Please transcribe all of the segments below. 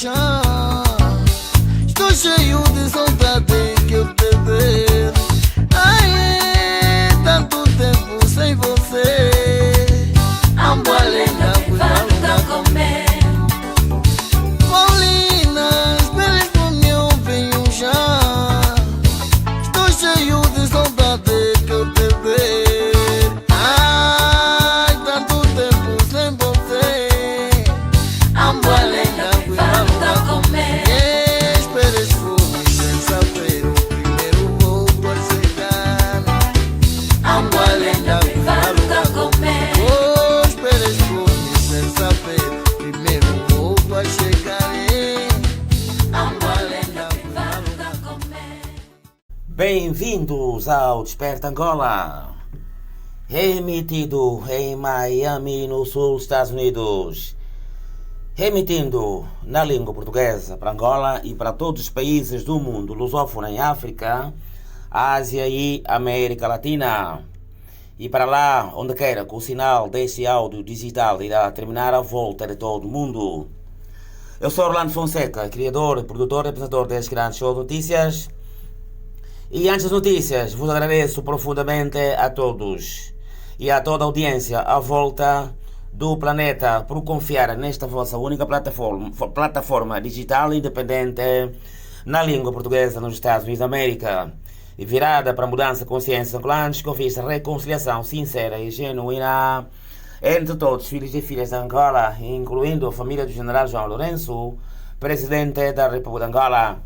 chão. Estou cheio de saudade que eu te ver. Ai, tanto tempo sem você. Ambolena, cuidado comer. Paulina, espere por mim, eu venho já. Estou cheio de saudade que eu te ver. Ai, tanto tempo sem você. Ambolena, cuidado comer. Esperes por mim sem saber, o primeiro voo a chegar. Ambolena, cuidado comer. Oh, esperes por mim sem saber, primeiro voo a chegar. Ambolena, cuidado comer. Bem-vindos ao Desperta Angola, remitido em Miami, no sul dos Estados Unidos, remitindo na língua portuguesa para Angola e para todos os países do mundo lusófono em África, Ásia e América Latina. E para lá, onde queira que o sinal desse áudio digital irá terminar a volta de todo o mundo. Eu sou Orlando Fonseca, criador, produtor e apresentador deste grande show de notícias. E antes das notícias, vos agradeço profundamente a todos e a toda a audiência à volta do planeta por confiar nesta vossa única plataforma digital independente na língua portuguesa nos Estados Unidos da América e virada para a mudança de consciência angolanos com vista a reconciliação sincera e genuína entre todos os filhos e filhas de Angola, incluindo a família do general João Lourenço, presidente da República de Angola.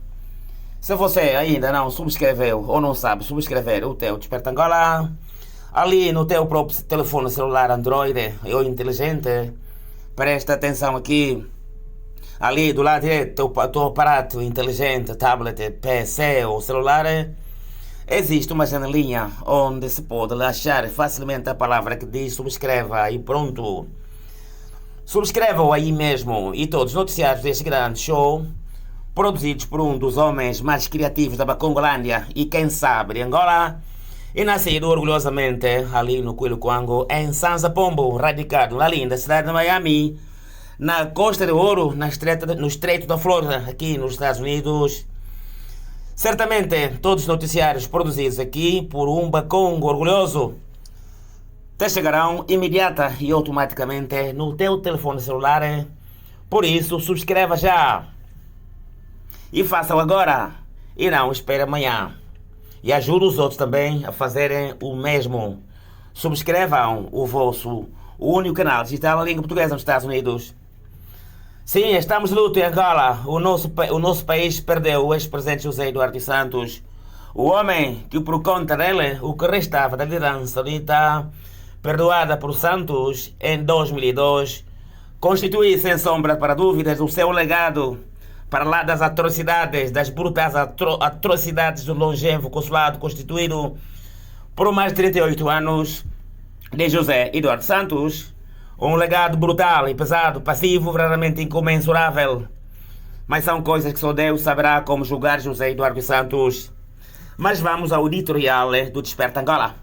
Se você ainda não subscreveu ou não sabe subscrever o teu Desperta Angola, ali no teu próprio telefone celular Android ou inteligente, presta atenção aqui. Ali do lado direito do teu aparato inteligente, tablet, PC ou celular, existe uma janelinha onde se pode achar facilmente a palavra que diz subscreva e pronto. Subscreva-o aí mesmo e todos os noticiários deste grande show, produzidos por um dos homens mais criativos da Bacongolândia e quem sabe de Angola, e nascido orgulhosamente ali no Quiluquango, em Sanza Pombo, radicado na linda cidade de Miami, na Costa de Ouro, no Estreito da Flórida, aqui nos Estados Unidos. Certamente todos os noticiários produzidos aqui por um Bacongo orgulhoso te chegarão imediata e automaticamente no teu telefone celular. Por isso, subscreva já e faça-o agora e não espere amanhã. E ajude os outros também a fazerem o mesmo. Subscrevam o vosso único canal digital na língua portuguesa nos Estados Unidos. Sim, estamos de luto em Angola. O nosso país perdeu o ex-presidente José Eduardo dos Santos. O homem que, por conta dele, o que restava da liderança dita, perdoada por Santos em 2002, constitui sem sombra para dúvidas o seu legado para lá das atrocidades, das brutais atrocidades do longevo consulado constituído por mais de 38 anos de José Eduardo Santos. Um legado brutal e pesado, passivo, verdadeiramente incomensurável. Mas são coisas que só Deus saberá como julgar José Eduardo Santos. Mas vamos ao editorial do Desperta Angola.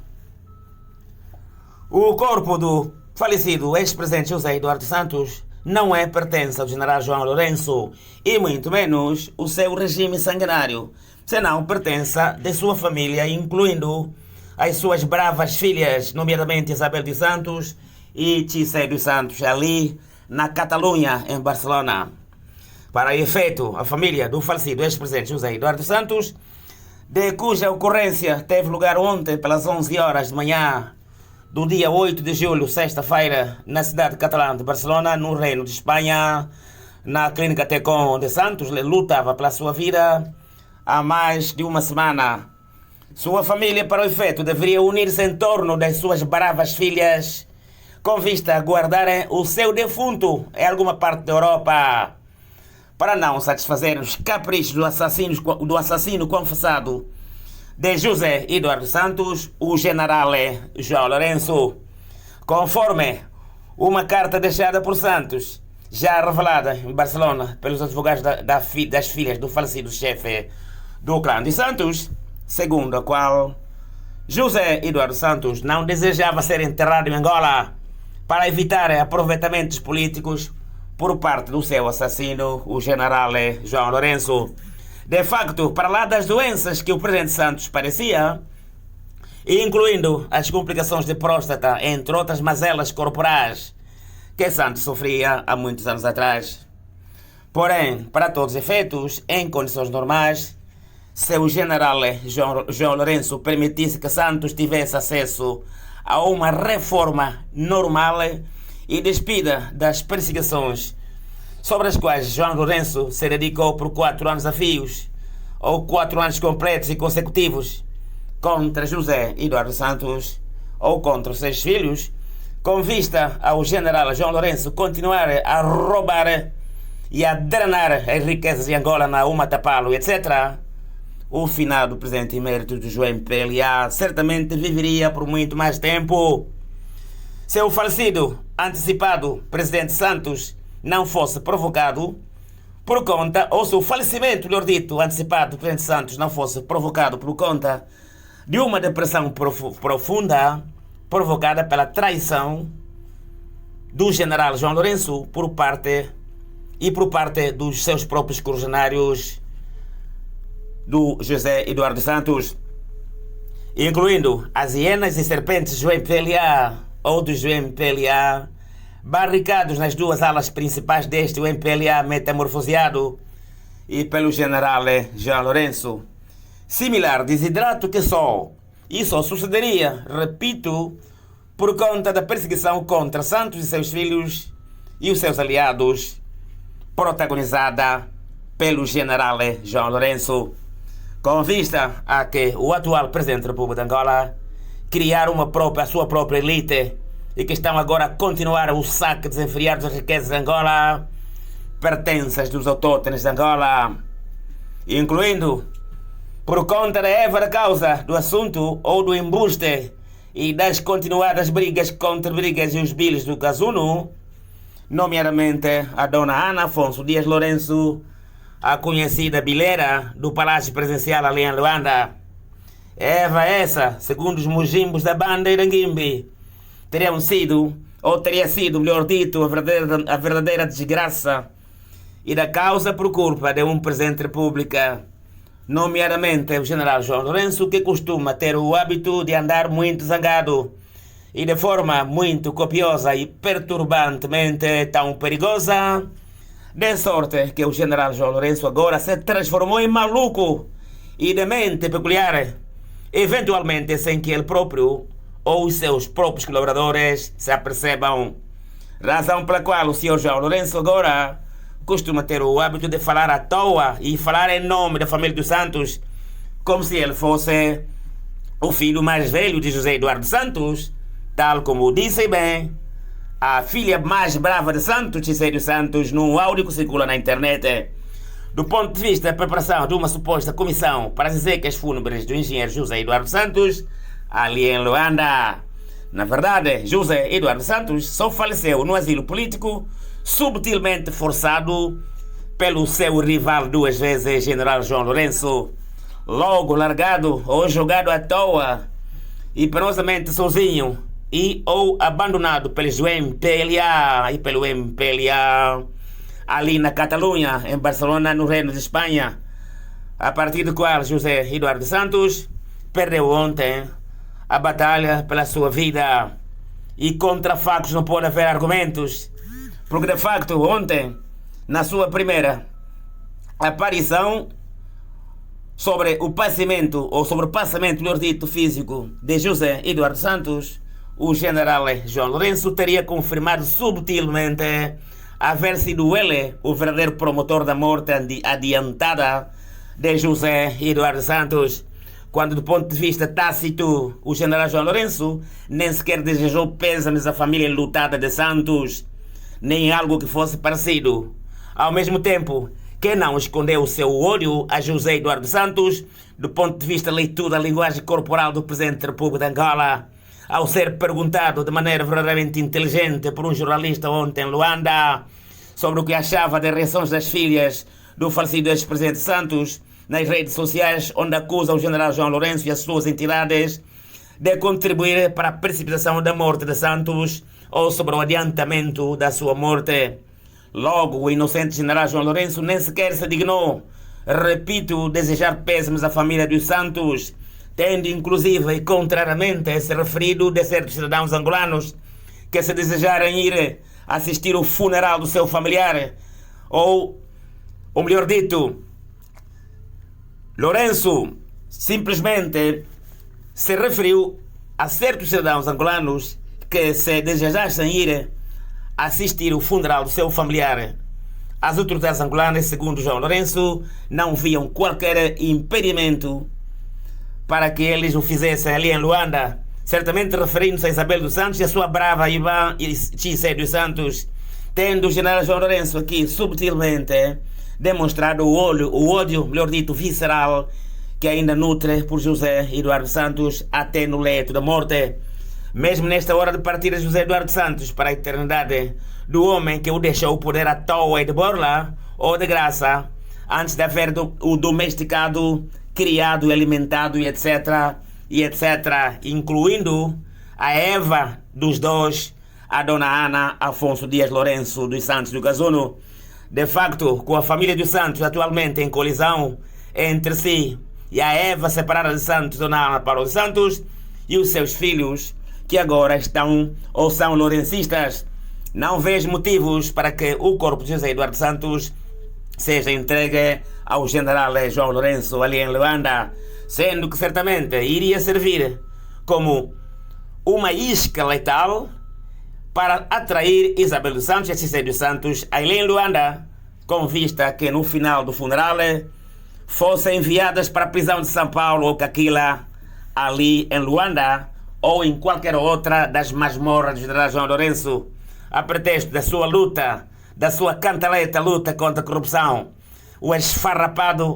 O corpo do falecido ex-presidente José Eduardo Santos não é pertença ao general João Lourenço e muito menos o seu regime sanguinário, senão pertença de sua família, incluindo as suas bravas filhas, nomeadamente Isabel dos Santos e Tissé dos Santos, ali na Catalunha, em Barcelona. Para efeito, a família do falecido ex-presidente José Eduardo Santos, de cuja ocorrência teve lugar ontem pelas 11 horas de manhã do dia 8 de julho, sexta-feira, na cidade catalã de Barcelona, no Reino de Espanha, na clínica Tecon, onde Santos lutava pela sua vida há mais de uma semana. Sua família, para o efeito, deveria unir-se em torno das suas bravas filhas, com vista a guardarem o seu defunto em alguma parte da Europa, para não satisfazer os caprichos do assassino confessado de José Eduardo Santos, o general João Lourenço. Conforme uma carta deixada por Santos, já revelada em Barcelona pelos advogados das filhas do falecido chefe do clã de Santos, segundo a qual José Eduardo Santos não desejava ser enterrado em Angola para evitar aproveitamentos políticos por parte do seu assassino, o general João Lourenço. De facto, para lá das doenças que o presidente Santos padecia, incluindo as complicações de próstata, entre outras mazelas corporais que Santos sofria há muitos anos atrás. Porém, para todos os efeitos, em condições normais, se o general João Lourenço permitisse que Santos tivesse acesso a uma reforma normal e despida das perseguições sobre as quais João Lourenço se dedicou por 4 anos a fios, ou 4 anos completos e consecutivos, contra José Eduardo Santos, ou contra os seus filhos, com vista ao general João Lourenço continuar a roubar e a drenar as riquezas de Angola na Uma Tapalo, etc., o finado presidente emérito do MPLA certamente viveria por muito mais tempo. Se o falecido, antecipado presidente Santos não fosse provocado por conta, ou se o falecimento, melhor dito, antecipado do presidente Santos não fosse provocado por conta de uma depressão profunda provocada pela traição do general João Lourenço por parte dos seus próprios correligionários do José Eduardo Santos, incluindo as hienas e serpentes do MPLA ou do MPLA, barricados nas 2 alas principais deste MPLA metamorfoseado e pelo general João Lourenço. Similar desidrato que isso sucederia, repito, por conta da perseguição contra Santos e seus filhos e os seus aliados, protagonizada pelo general João Lourenço, com vista a que o atual presidente da República de Angola criar a sua própria elite e que estão agora a continuar o saque desenfreado das riquezas de Angola, pertenças dos autóctones de Angola, incluindo, por conta da évora causa do assunto ou do embuste e das continuadas brigas contra brigas e os biles do Casuno, nomeadamente a dona Ana Afonso Dias Lourenço, a conhecida bileira do Palácio Presidencial ali em Luanda. Eva essa, segundo os mujimbos da banda Iranguimbi, teria sido, melhor dito, a verdadeira desgraça e da causa por culpa de um presidente da República, nomeadamente o general João Lourenço, que costuma ter o hábito de andar muito zangado e de forma muito copiosa e perturbantemente tão perigosa, de sorte que o general João Lourenço agora se transformou em maluco e de mente peculiar, eventualmente sem que ele próprio ou os seus próprios colaboradores se apercebam. Razão pela qual o senhor João Lourenço agora costuma ter o hábito de falar à toa e falar em nome da família dos Santos, como se ele fosse o filho mais velho de José Eduardo Santos, tal como disse bem a filha mais brava de Santos, Cicério Santos, num áudio que circula na internet. Do ponto de vista da preparação de uma suposta comissão para as exéquias fúnebres do engenheiro José Eduardo Santos, ali em Luanda. Na verdade, José Eduardo Santos só faleceu no asilo político, subtilmente forçado pelo seu rival 2 vezes, general João Lourenço, logo largado ou jogado à toa e penosamente sozinho e ou abandonado pelos MPLA e pelo MPLA ali na Catalunha, em Barcelona, no Reino de Espanha, a partir do qual José Eduardo Santos perdeu ontem a batalha pela sua vida. E contra factos não pode haver argumentos, porque de facto ontem, na sua primeira aparição sobre o passamento, ou sobre o passamento, melhor dito, físico de José Eduardo Santos, o general João Lourenço teria confirmado subtilmente haver sido ele o verdadeiro promotor da morte adiantada de José Eduardo Santos, quando do ponto de vista tácito o general João Lourenço nem sequer desejou pêsames à família enlutada de Santos, nem algo que fosse parecido. Ao mesmo tempo que não escondeu o seu ódio a José Eduardo Santos do ponto de vista da leitura da linguagem corporal do presidente da República de Angola, ao ser perguntado de maneira verdadeiramente inteligente por um jornalista ontem em Luanda sobre o que achava das reações das filhas do falecido ex-presidente Santos nas redes sociais, onde acusa o general João Lourenço e as suas entidades de contribuir para a precipitação da morte de Santos ou sobre o adiantamento da sua morte. Logo, o inocente general João Lourenço nem sequer se dignou, repito, desejar pésames à família dos Santos, tendo inclusive, contrariamente a esse referido de certos cidadãos angolanos que se desejarem ir assistir o funeral do seu familiar, ou melhor dito, Lourenço simplesmente se referiu a certos cidadãos angolanos que se desejassem ir assistir o funeral do seu familiar. As autoridades angolanas, segundo João Lourenço, não viam qualquer impedimento para que eles o fizessem ali em Luanda, certamente referindo-se a Isabel dos Santos e a sua brava Ivan Chissé dos Santos, tendo o general João Lourenço aqui subtilmente demonstrado o ódio, melhor dito, visceral, que ainda nutre por José Eduardo Santos até no leito da morte. Mesmo nesta hora de partir de José Eduardo Santos para a eternidade, do homem que o deixou o poder à toa e de borla, ou de graça, antes de haver o domesticado, criado e alimentado, e etc., incluindo a Eva dos dois, a dona Ana Afonso Dias Lourenço dos Santos do Casuno. De facto, com a família dos Santos atualmente em colisão entre si, e a Eva separada de Santos, dona Ana Paula dos Santos, e os seus filhos, que agora estão ou são lourencistas, não vejo motivos para que o corpo de José Eduardo Santos seja entregue ao general João Lourenço ali em Luanda, sendo que certamente iria servir como uma isca letal para atrair Isabel dos Santos e Cissé dos Santos ali em Luanda, com vista que no final do funeral fossem enviadas para a prisão de São Paulo ou Caquila, ali em Luanda, ou em qualquer outra das masmorras do general João Lourenço, a pretexto da sua luta, da sua cantaleta luta contra a corrupção, o esfarrapado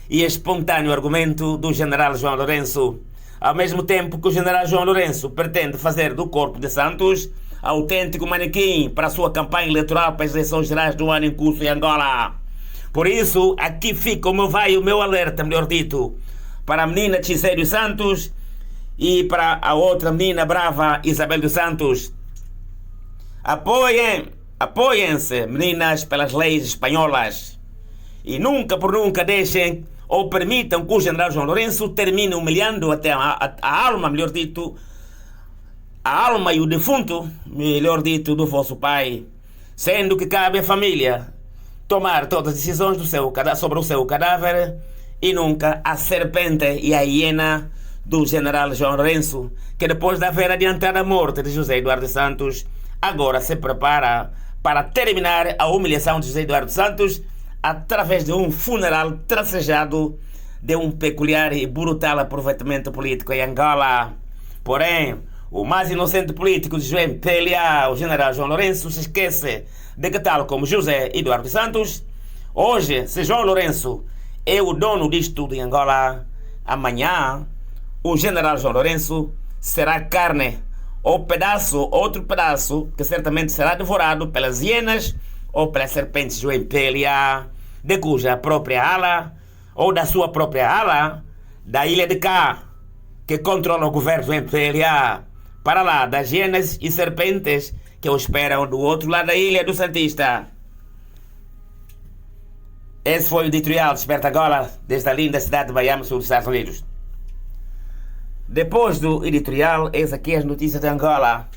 e espontâneo argumento do general João Lourenço. Ao mesmo tempo que o general João Lourenço pretende fazer do corpo de Santos autêntico manequim para a sua campanha eleitoral para as eleições gerais do ano em curso em Angola. Por isso, aqui fica o meu alerta, melhor dito, para a menina Chissé dos Santos e para a outra menina brava Isabel dos Santos. Apoiem-se, meninas, pelas leis espanholas, e nunca por nunca deixem ou permitam que o general João Lourenço termine humilhando até a alma, melhor dito, a alma e o defunto, melhor dito, do vosso pai, sendo que cabe à família tomar todas as decisões sobre o seu cadáver, e nunca a serpente e a hiena do general João Lourenço, que depois de haver adiantado a morte de José Eduardo Santos, agora se prepara para terminar a humilhação de José Eduardo Santos através de um funeral tracejado de um peculiar e brutal aproveitamento político em Angola. Porém, o mais inocente político de João PLA, o general João Lourenço, se esquece de que, tal como José Eduardo Santos, hoje, se João Lourenço é o dono disto tudo em Angola, amanhã o general João Lourenço será carne ou outro pedaço, que certamente será devorado pelas hienas ou pelas serpentes do MPLA, de cuja própria ala, ou da sua própria ala, da ilha de Cá, que controla o governo do MPLA, para lá das hienas e serpentes que o esperam do outro lado da ilha do Santista. Esse foi o editorial Desperta Angola, desde a linda cidade de Miami, sul dos Estados Unidos. Depois do editorial, eis aqui as notícias de Angola.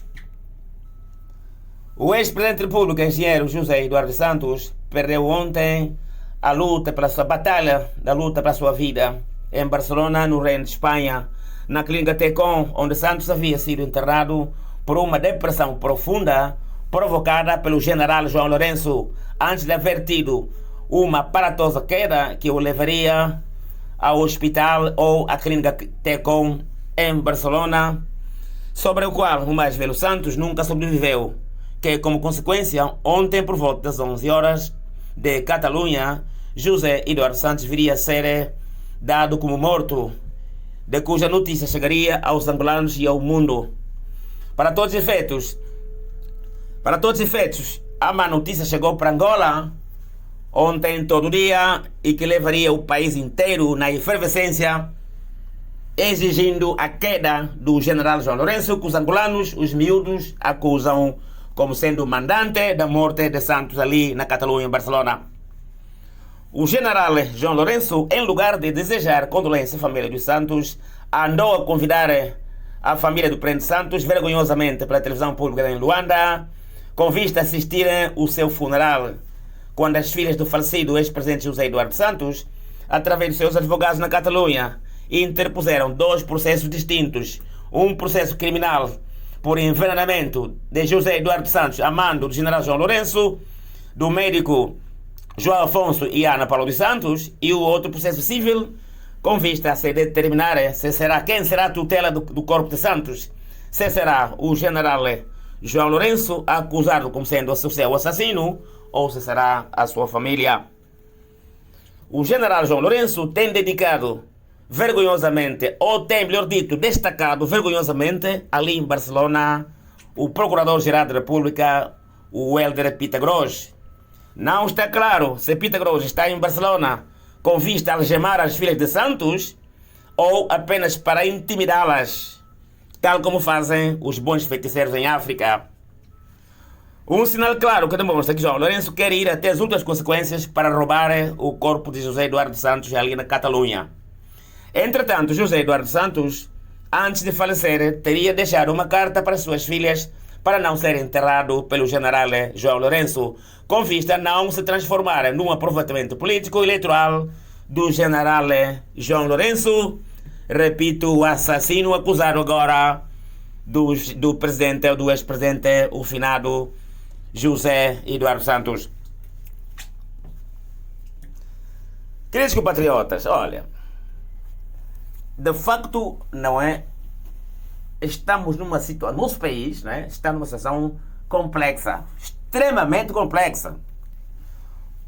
O ex-presidente da República, engenheiro José Eduardo Santos, perdeu ontem a luta pela sua batalha, da luta pela sua vida, em Barcelona, no Reino de Espanha, na clínica Tecom, onde Santos havia sido internado por uma depressão profunda provocada pelo general João Lourenço, antes de haver tido uma aparatosa queda que o levaria ao hospital ou à clínica Tecom em Barcelona, sobre o qual o mais velho Santos nunca sobreviveu, que como consequência, ontem por volta das 11 horas de Catalunha, José Eduardo Santos viria a ser dado como morto, de cuja notícia chegaria aos angolanos e ao mundo. Para todos os efeitos, a má notícia chegou para Angola ontem todo dia e que levaria o país inteiro na efervescência, exigindo a queda do general João Lourenço, que os angolanos, os miúdos, acusam como sendo o mandante da morte de Santos ali na Catalunha, em Barcelona. O general João Lourenço, em lugar de desejar condolência à família dos Santos, andou a convidar a família do Presidente Santos vergonhosamente pela televisão pública em Luanda, com vista a assistirem o seu funeral, quando as filhas do falecido ex-presidente José Eduardo Santos, através de seus advogados na Catalunha, interpuseram 2 processos distintos, um processo criminal por envenenamento de José Eduardo Santos a mando do general João Lourenço, do médico João Afonso e Ana Paula dos Santos, e o outro processo civil com vista a se determinar quem será a tutela do corpo de Santos, se será o general João Lourenço acusado como sendo o seu assassino, ou se será a sua família. O general João Lourenço tem dedicado vergonhosamente, ou tem, melhor dito, destacado vergonhosamente, ali em Barcelona, o Procurador-Geral da República, o Hélder Pita-Gros. Não está claro se Pita-Gros está em Barcelona com vista a algemar as filhas de Santos ou apenas para intimidá-las, tal como fazem os bons feiticeiros em África. Um sinal claro que demonstra que João Lourenço quer ir até as últimas consequências para roubar o corpo de José Eduardo Santos ali na Catalunha. Entretanto, José Eduardo Santos, antes de falecer, teria deixado uma carta para suas filhas para não ser enterrado pelo general João Lourenço, com vista a não se transformar num aproveitamento político eleitoral do general João Lourenço, repito, o assassino acusado agora do presidente ou do ex-presidente, o finado José Eduardo Santos. Queridos compatriotas, olha, de facto, não é? Estamos numa situação, nosso país, não é? Está numa situação complexa, extremamente complexa,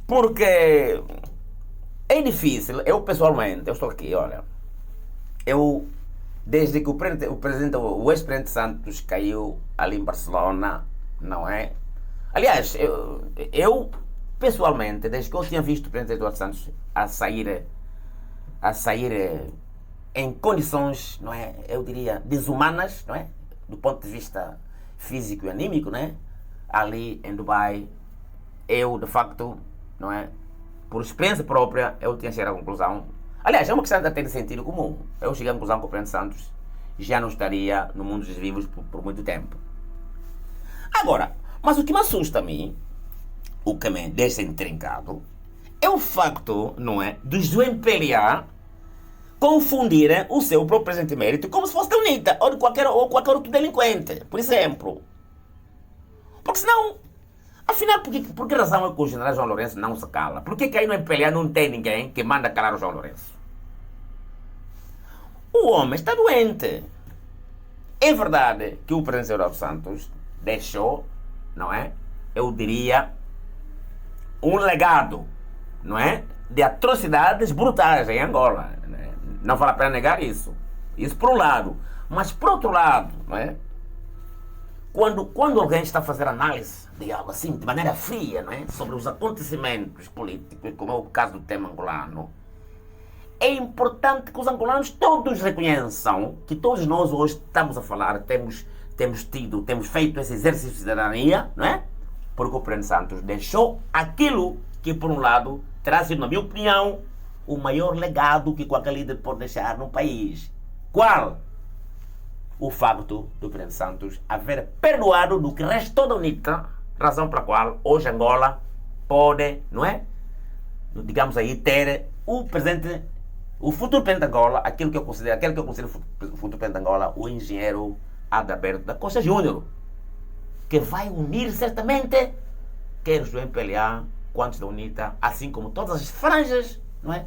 porque é difícil. Eu pessoalmente, eu estou aqui, olha, desde que o ex-presidente Santos caiu ali em Barcelona, não é? Aliás, eu pessoalmente, desde que eu tinha visto o presidente Eduardo Santos a sair em condições, não é, eu diria, desumanas, não é, do ponto de vista físico e anímico, não é, ali em Dubai, eu, de facto, não é, por experiência própria, eu tinha chegado à conclusão. Aliás, é uma questão até de sentido comum. Eu cheguei à conclusão que o presidente Santos já não estaria no mundo dos vivos por muito tempo. Agora, mas o que me assusta a mim, o que me deixa intrincado, é o facto, não é, dos do MPLA confundirem o seu próprio presidente emérito como se fosse da UNITA ou qualquer outro delinquente, por exemplo. Porque senão, afinal, por que razão é que o general João Lourenço não se cala? Por que aí no MPLA não tem ninguém que manda calar o João Lourenço? O homem está doente. É verdade que o presidente Eduardo Santos deixou, não é? Eu diria, um legado, não é? De atrocidades brutais em Angola. Não vale a pena negar isso. Isso por um lado. Mas por outro lado, não é? Quando alguém está a fazer análise de algo assim, de maneira fria, não é? Sobre os acontecimentos políticos, como é o caso do tema angolano, é importante que os angolanos todos reconheçam que todos nós hoje estamos a falar, temos feito esse exercício de cidadania, não é? Porque o presidente Santos deixou aquilo que, por um lado, terá sido, na minha opinião, o maior legado que qualquer líder pode deixar no país. Qual? O facto do presidente Santos haver perdoado do que restou da UNITA, razão pela qual hoje Angola pode, não é? Digamos aí, ter o futuro presidente de Angola, aquele que eu considero o futuro presidente de Angola, o engenheiro Adalberto da Costa Júnior, que vai unir certamente, quer os do MPLA, quantos da UNITA, assim como todas as franjas, não é,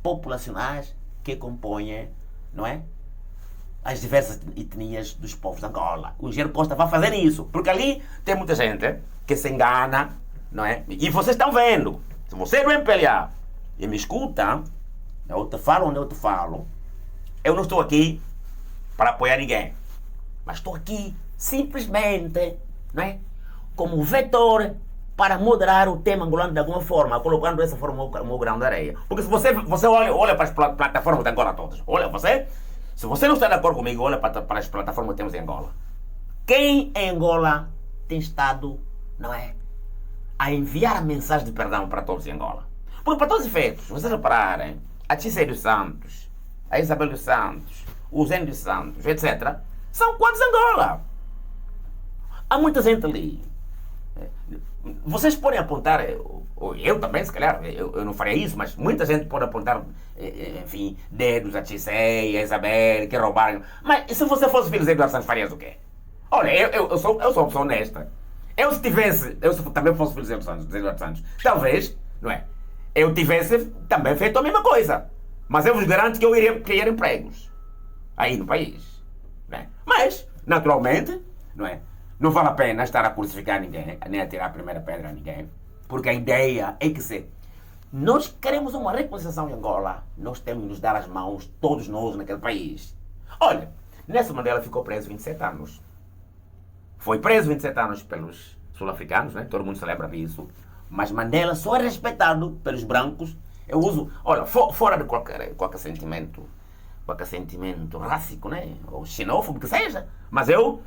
populacionais que compõem, não é, as diversas etnias dos povos de Angola. O engenheiro Costa vai fazer isso, porque ali tem muita gente que se engana, não é? E vocês estão vendo, se você é do MPLA e me escuta, eu te falo onde eu te falo, eu não estou aqui para apoiar ninguém, mas estou aqui simplesmente, não é, como vetor para moderar o tema angolano de alguma forma, colocando dessa forma o meu grão de areia. Porque se você olha para as plataformas de Angola todas, se você não está de acordo comigo, olha para as plataformas que temos em Angola. Quem em Angola tem estado, não é, a enviar a mensagem de perdão para todos em Angola. Porque para todos os efeitos, vocês repararem, a Tissé dos Santos, a Isabel dos Santos, o Zé dos Santos, etc., são quadros de Angola. Há muita gente ali. Vocês podem apontar, ou eu também, se calhar, eu não faria isso, mas muita gente pode apontar, enfim, dedos a Tissé e a Isabel, que roubaram. Mas se você fosse filho de Eduardo Santos, farias o quê? Olha, eu sou uma pessoa honesta. Se também fosse filho de Eduardo Santos, talvez, não é? Eu tivesse também feito a mesma coisa. Mas eu vos garanto que eu iria criar empregos aí no país. Não é? Mas, naturalmente, não é? Não vale a pena estar a crucificar ninguém, nem a tirar a primeira pedra a ninguém, porque a ideia é que se nós queremos uma reconciliação em Angola, nós temos de nos dar as mãos, todos nós naquele país. Olha, Nelson Mandela ficou preso 27 anos. Foi preso 27 anos pelos sul-africanos, né? Todo mundo se lembra disso. Mas Mandela só é respeitado pelos brancos. Eu uso, olha, fora de qualquer sentimento rássico, né? Ou xenófobo que seja. Mas eu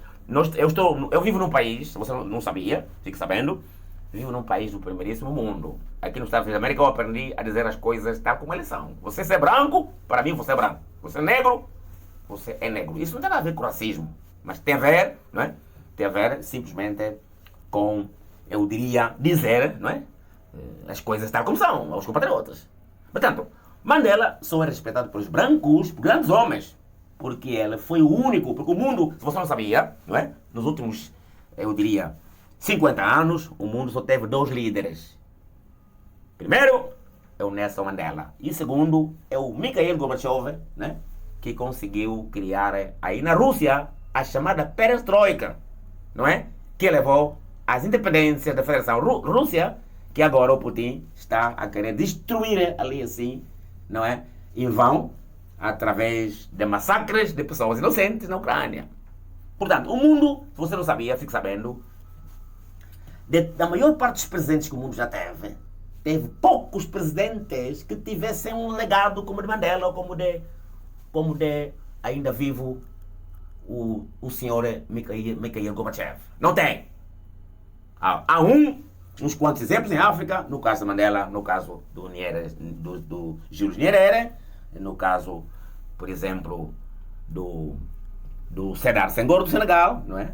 vivo num país, se você não sabia, fique sabendo, vivo num país do primeiríssimo mundo. Aqui nos Estados Unidos da América eu aprendi a dizer as coisas tal como elas são. Você ser branco, para mim você é branco. Você é negro, você é negro. Isso não tem nada a ver com racismo, mas tem a ver, não é? Tem a ver simplesmente com, eu diria, dizer, não é? As coisas tal como são, aos compatriotas. Portanto, Mandela só é respeitado pelos brancos, por grandes homens, porque ele foi o único, porque o mundo, se você não sabia, não é? Nos últimos, eu diria, 50 anos, o mundo só teve 2 líderes. Primeiro é o Nelson Mandela e segundo é o Mikhail Gorbachev, né? Que conseguiu criar aí na Rússia a chamada Perestroika, não é? Que levou às independências da Federação Rússia, que agora o Putin está a querer destruir ali assim, não é? Em vão, através de massacres de pessoas inocentes na Ucrânia. Portanto, o mundo, se você não sabia, fique sabendo, da maior parte dos presidentes que o mundo já teve poucos presidentes que tivessem um legado como o de Mandela ou como de ainda vivo o senhor Mikhail Gorbachev. Não tem. Há uns quantos exemplos em África, no caso de Mandela, no caso do Julius Nyerere, no caso, por exemplo, do Sédar Senghor do Senegal, não é?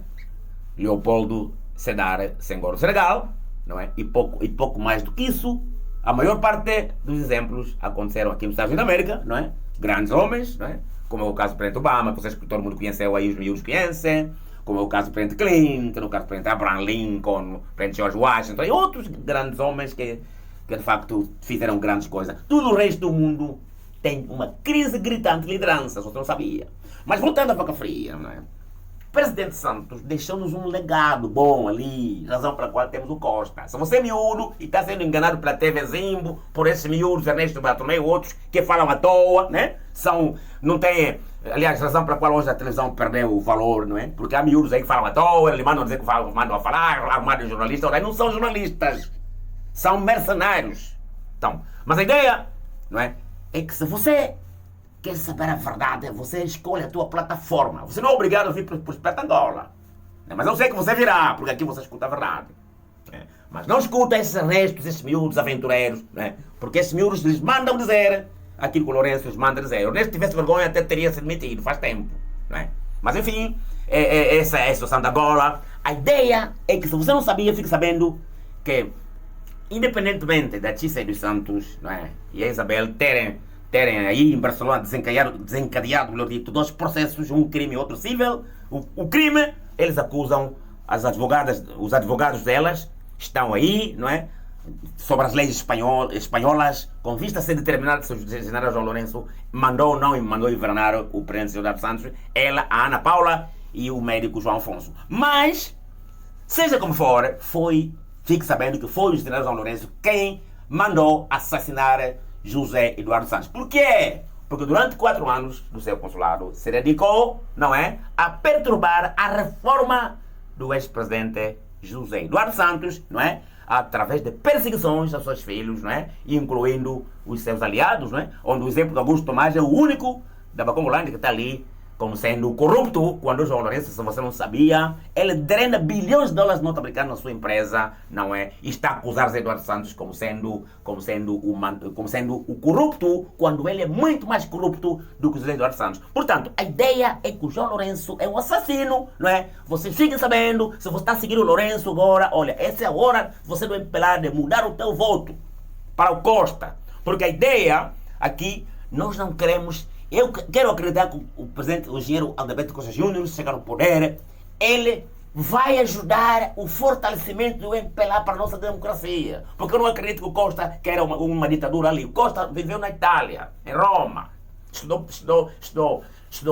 Leopoldo Sédar Senghor do Senegal, não é? E pouco mais do que isso. A maior parte dos exemplos aconteceram aqui nos Estados Unidos da América, não é? Grandes homens, não é? Como é o caso do presidente Obama, que todo mundo conheceu aí, os miúdos conhecem, como é o caso do presidente Clinton, o caso do presidente Abraham Lincoln, o presidente George Washington, e outros grandes homens que de facto fizeram grandes coisas. Todo o resto do mundo tem uma crise gritante de liderança, se você não sabia. Mas voltando à vaca fria, não é? O presidente Santos deixou-nos um legado bom ali, razão pela qual temos o Costa. Se você é miúdo e está sendo enganado pela TV Zimbo, por esses miúdos, Ernesto Bartolomeu e outros, que falam à toa, né? Não tem, aliás, razão pela qual hoje a televisão perdeu o valor, não é? Porque há miúdos aí que falam à toa, eles mandam dizer que mandam a falar, arrumados jornalistas, não são jornalistas, são mercenários. Então, mas a ideia, não é? É que se você quer saber a verdade, você escolhe a tua plataforma. Você não é obrigado a vir para o Espírito Angola. Mas eu sei que você virá, porque aqui você escuta a verdade. Mas não escuta esses restos, esses miúdos aventureiros, porque esses miúdos lhes mandam dizer aquilo que o Lourenço lhes manda dizer. O Lourenço, se tivesse vergonha, até teria sido demitido, faz tempo. Mas enfim, essa é a situação de agora. A ideia é que, se você não sabia, fique sabendo que, independentemente da Tissé dos Santos, e a Isabel terem aí em Barcelona desencadeado, melhor dito, 2 processos, um crime e outro civil. O crime, eles acusam os advogados delas, estão aí, não é? Sobre as leis espanholas, com vista a ser determinado se o general João Lourenço mandou ou não mandou envenenar o presidente Eduardo Santos, ela, a Ana Paula e o médico João Afonso. Mas, seja como for, fique sabendo que foi o general João Lourenço quem mandou assassinar José Eduardo Santos. Por quê? Porque durante 4 anos do seu consulado se dedicou, não é, a perturbar a reforma do ex-presidente José Eduardo Santos, não é, através de perseguições aos seus filhos, não é, incluindo os seus aliados, não é, onde o exemplo de Augusto Tomás é o único da Bacombolândia que está ali como sendo corrupto, quando o João Lourenço, se você não sabia, ele drena bilhões de dólares norte-americanos na sua empresa, não é? E está a acusar Zé Eduardo Santos como sendo o corrupto, quando ele é muito mais corrupto do que o Zé Eduardo Santos. Portanto, a ideia é que o João Lourenço é um assassino, não é? Você fique sabendo, se você está seguindo o Lourenço agora, olha, essa é a hora de você não impelar de mudar o teu voto para o Costa. Porque a ideia aqui, nós não queremos. Eu quero acreditar que o presidente, o engenheiro Alberto Costa Júnior, chegar ao poder, ele vai ajudar o fortalecimento do MPLA para a nossa democracia. Porque eu não acredito que o Costa queira uma ditadura ali. O Costa viveu na Itália, em Roma, estudou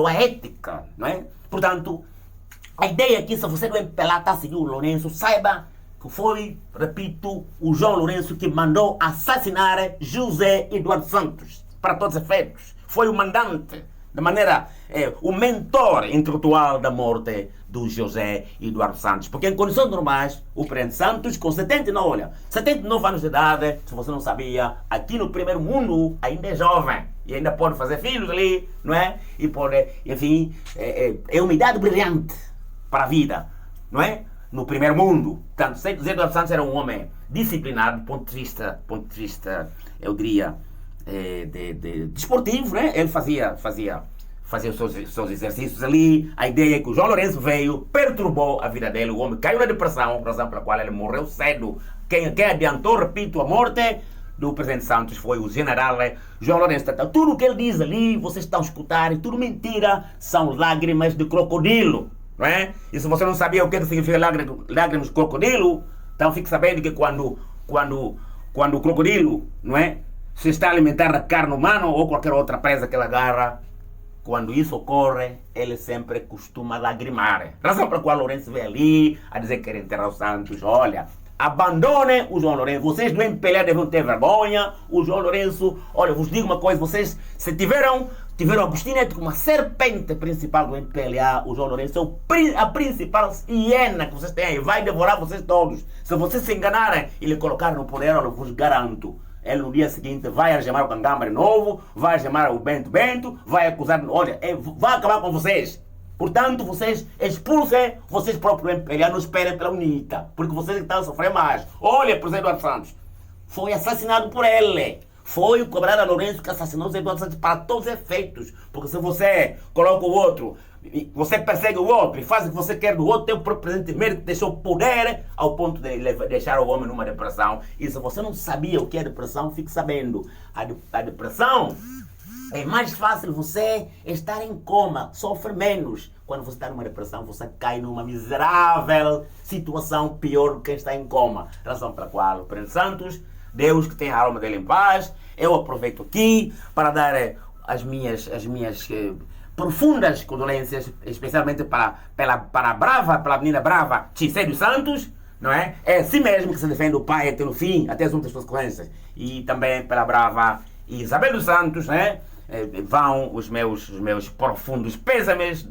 a ética, não é? Portanto, a ideia aqui, se você do MPLA está seguindo o Lourenço, saiba que foi, repito, o João Lourenço que mandou assassinar José Eduardo Santos, para todos os efeitos. Foi o mandante, de maneira, o mentor intelectual da morte do José Eduardo Santos. Porque em condições normais, o presidente Santos, com 79 anos de idade, se você não sabia, aqui no primeiro mundo ainda é jovem. E ainda pode fazer filhos ali, não é? E pode, enfim, é uma idade brilhante para a vida, não é? No primeiro mundo. Portanto, José Eduardo Santos era um homem disciplinado do ponto de vista, eu diria, desportivo, né? Ele fazia os seus exercícios ali. A ideia é que o João Lourenço veio, perturbou a vida dele, o homem caiu na depressão, razão pela qual ele morreu cedo. Quem adiantou, repito, a morte do presidente Santos foi o general João Lourenço. Tudo o que ele diz ali, vocês estão a escutar, é tudo mentira, são lágrimas de crocodilo, não é? E se você não sabia o que significa lágrimas de crocodilo, então fique sabendo que quando o crocodilo, não é, se está a alimentar da carne humana ou qualquer outra presa que ele agarra, quando isso ocorre, ele sempre costuma lagrimar. Razão para a qual Lourenço veio ali a dizer que quer enterrar o Santos. Olha, abandonem o João Lourenço. Vocês do MPLA devem ter vergonha. O João Lourenço, olha, vos digo uma coisa, vocês, se tiveram Agostinho Neto como a serpente principal do MPLA, o João Lourenço é a principal hiena que vocês têm aí. Vai devorar vocês todos. Se vocês se enganarem e lhe colocarem no poder, eu vos garanto. Ele no dia seguinte vai chamar o Cangamba de novo, vai chamar o Bento, vai acusar, olha, vai acabar com vocês. Portanto, vocês expulsem vocês próprios do MPLA, não esperem pela UNITA, porque vocês estão a sofrer mais. Olha, por Zé Eduardo Santos, foi assassinado por ele. Foi o camarada Lourenço que assassinou o Zé Eduardo Santos para todos os efeitos. Porque se você coloca o outro, você persegue o outro e faz o que você quer do outro, tem o próprio presidente mesmo que deixou poder ao ponto de deixar o homem numa depressão. E se você não sabia o que é depressão, fique sabendo. A depressão é mais fácil você estar em coma, sofre menos. Quando você está numa depressão, você cai numa miserável situação pior do que quem está em coma. Razão pela qual o presidente Santos, Deus que tem a alma dele em paz, eu aproveito aqui para dar as minhas profundas condolências, especialmente para a menina brava Cicério Santos, não é? É assim mesmo que se defende o pai até no fim, até as últimas consequências. E também pela brava Isabel dos Santos, né? Vão os meus profundos pêsames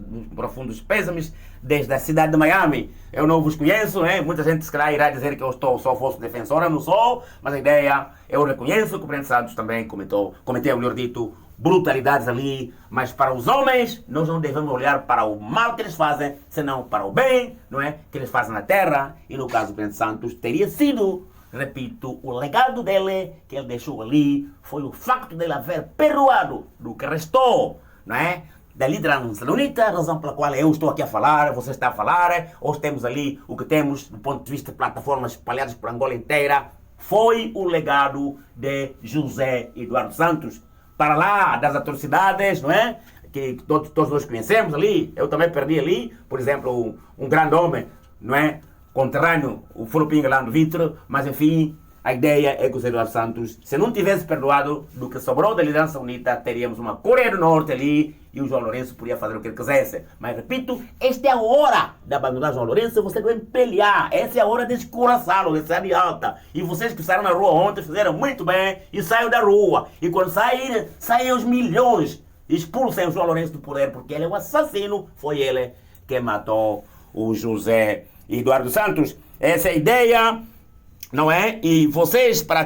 desde a cidade de Miami. Eu não vos conheço, né? Muita gente se calhar irá dizer que eu só fosse defensor, eu não sou, mas a ideia, eu reconheço que o presidente Santos também cometeu, melhor dito, brutalidades ali, mas para os homens, nós não devemos olhar para o mal que eles fazem, senão para o bem, não é? Que eles fazem na terra, e no caso do presidente Santos, teria sido, repito, o legado dele, que ele deixou ali, foi o facto dele haver perdoado do que restou, não é? Da liderança unita, a razão pela qual eu estou aqui a falar, você está a falar, hoje temos ali o que temos do ponto de vista de plataformas espalhadas por Angola inteira, foi o legado de José Eduardo Santos. Para lá das atrocidades, não é? Que todos nós conhecemos ali, eu também perdi ali, por exemplo, um grande homem, não é? Conterrâneo, o Fulopinga lá no Vitor, mas enfim, a ideia é que o Zé Eduardo Santos, se não tivesse perdoado do que sobrou da liderança unida, teríamos uma Coreia do Norte ali e o João Lourenço podia fazer o que ele quisesse. Mas repito, esta é a hora de abandonar o João Lourenço, você deve empelhar, essa é a hora de escuraçá-lo, de sair de alta. E vocês que saíram na rua ontem fizeram muito bem e saiam da rua. E quando saem os milhões, expulsem o João Lourenço do poder, porque ele é o assassino, foi ele que matou o José Eduardo Santos. Essa é a ideia, não é? E vocês, para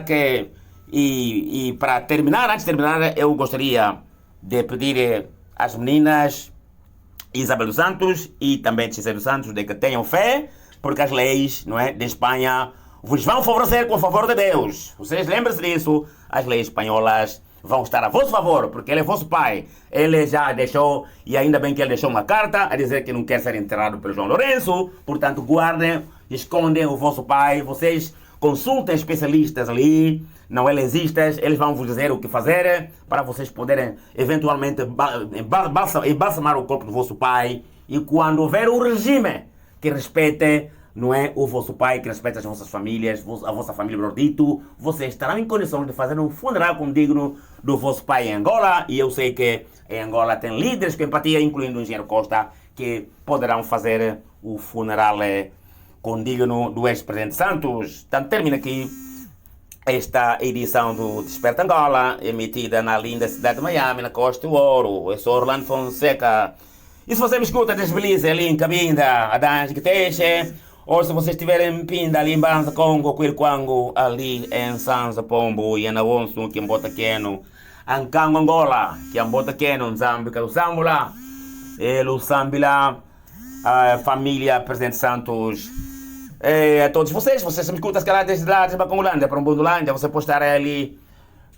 terminar, antes de terminar, eu gostaria de pedir às meninas Isabel dos Santos e também José dos Santos de que tenham fé, porque as leis, não é, de Espanha vos vão favorecer com o favor de Deus. Vocês lembrem-se disso, as leis espanholas vão estar a vosso favor, porque ele é vosso pai. Ele já deixou, e ainda bem que ele deixou uma carta a dizer que não quer ser enterrado pelo João Lourenço, portanto guardem, escondem o vosso pai, vocês consultem especialistas ali, não elesistas, eles vão vos dizer o que fazer para vocês poderem eventualmente embalsamar o corpo do vosso pai, e quando houver um regime que respeite, não é, o vosso pai, que respeite as vossas famílias, a vossa família Brodito, vocês estarão em condições de fazer um funeral como digno do vosso pai em Angola, e eu sei que em Angola tem líderes com empatia, incluindo o engenheiro Costa, que poderão fazer o funeral condigno do ex-presidente Santos. Então termina aqui esta edição do Desperta Angola, emitida na linda cidade de Miami, na Costa do Ouro. Eu sou Orlando Fonseca. E se você me escuta desde Belize, ali em Cabinda, Adange Giteche, ou se vocês estiverem em Pinda, ali em Banza Congo, Quilquango, ali em Sanza Pombo, e na Onsu, que em Botaqueno, Ancango Angola, que em Botaqueno, Zambia, Lusambula, e Lusambila, a família Presidente Santos. A todos vocês me escutam, se calhar desde lá, desde Bacongolândia, para um Bundulândia, você pode estar ali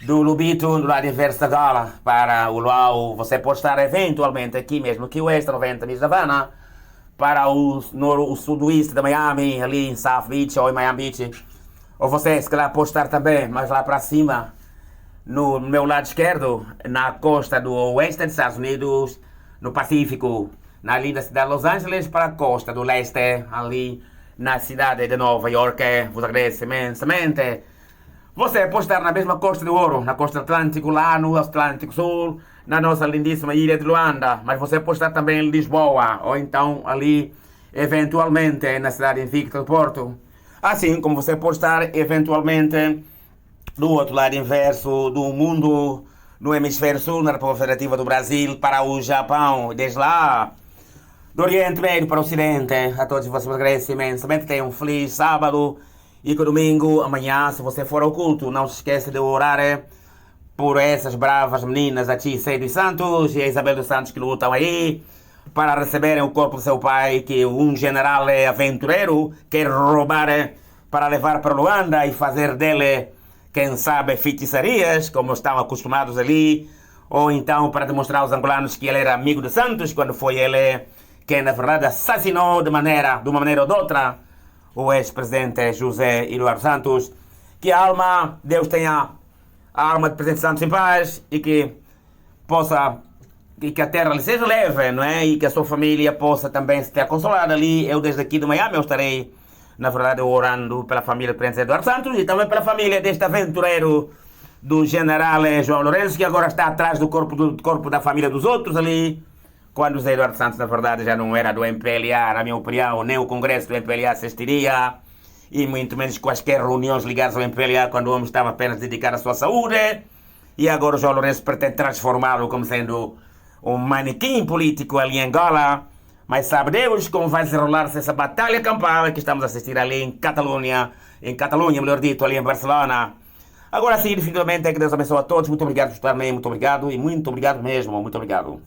do Lubito, do lado inverso da Gala, para o Luau, você pode estar eventualmente aqui mesmo, aqui West 90 Milhas da Havana, para o sudoeste de Miami, ali em South Beach ou em Miami Beach, ou você, se calhar, pode estar também, mais lá para cima, no meu lado esquerdo, na costa do oeste dos Estados Unidos, no Pacífico, na linda cidade de Los Angeles, para a costa do leste, ali na cidade de Nova York. Vos agradeço imensamente. Você pode estar na mesma Costa do Ouro, na costa Atlântico, lá no Atlântico Sul, na nossa lindíssima ilha de Luanda, mas você pode estar também em Lisboa, ou então ali, eventualmente, na cidade invicta do Porto. Assim como você pode estar, eventualmente, do outro lado inverso do mundo, no hemisfério sul, na República Federativa do Brasil, para o Japão, desde lá, do Oriente Médio para o Ocidente. A todos vocês agradeço imensamente. Tenham um feliz sábado e que domingo, amanhã, se você for ao culto, não se esqueça de orar por essas bravas meninas, a Tia dos Santos e a Isabel dos Santos, que lutam aí para receberem o corpo do seu pai, que um general aventureiro quer roubar para levar para Luanda e fazer dele, quem sabe, feitiçarias, como estão acostumados ali, ou então para demonstrar aos angolanos que ele era amigo de Santos, quando foi ele que na verdade assassinou de uma maneira ou de outra, o ex-presidente José Eduardo Santos. Que a alma, Deus tenha a alma do presidente Santos em paz, e que a terra lhe seja leve, não é? E que a sua família possa também se ter consolado ali. Eu desde aqui de Miami, eu estarei, na verdade, orando pela família do presidente Eduardo Santos e também pela família deste aventureiro do general João Lourenço, que agora está atrás do corpo da família dos outros ali, quando o Zé Eduardo Santos, na verdade, já não era do MPLA, na minha opinião, nem o Congresso do MPLA assistiria, e muito menos quaisquer reuniões ligadas ao MPLA, quando o homem estava apenas dedicado à sua saúde. E agora o João Lourenço pretende transformá-lo como sendo um manequim político ali em Angola. Mas sabe Deus como vai desenrolar-se essa batalha campal que estamos a assistir ali em Catalunha, melhor dito, ali em Barcelona. Agora sim, definitivamente, é que Deus abençoe a todos. Muito obrigado por estarem aí, muito obrigado, e muito obrigado mesmo, muito obrigado.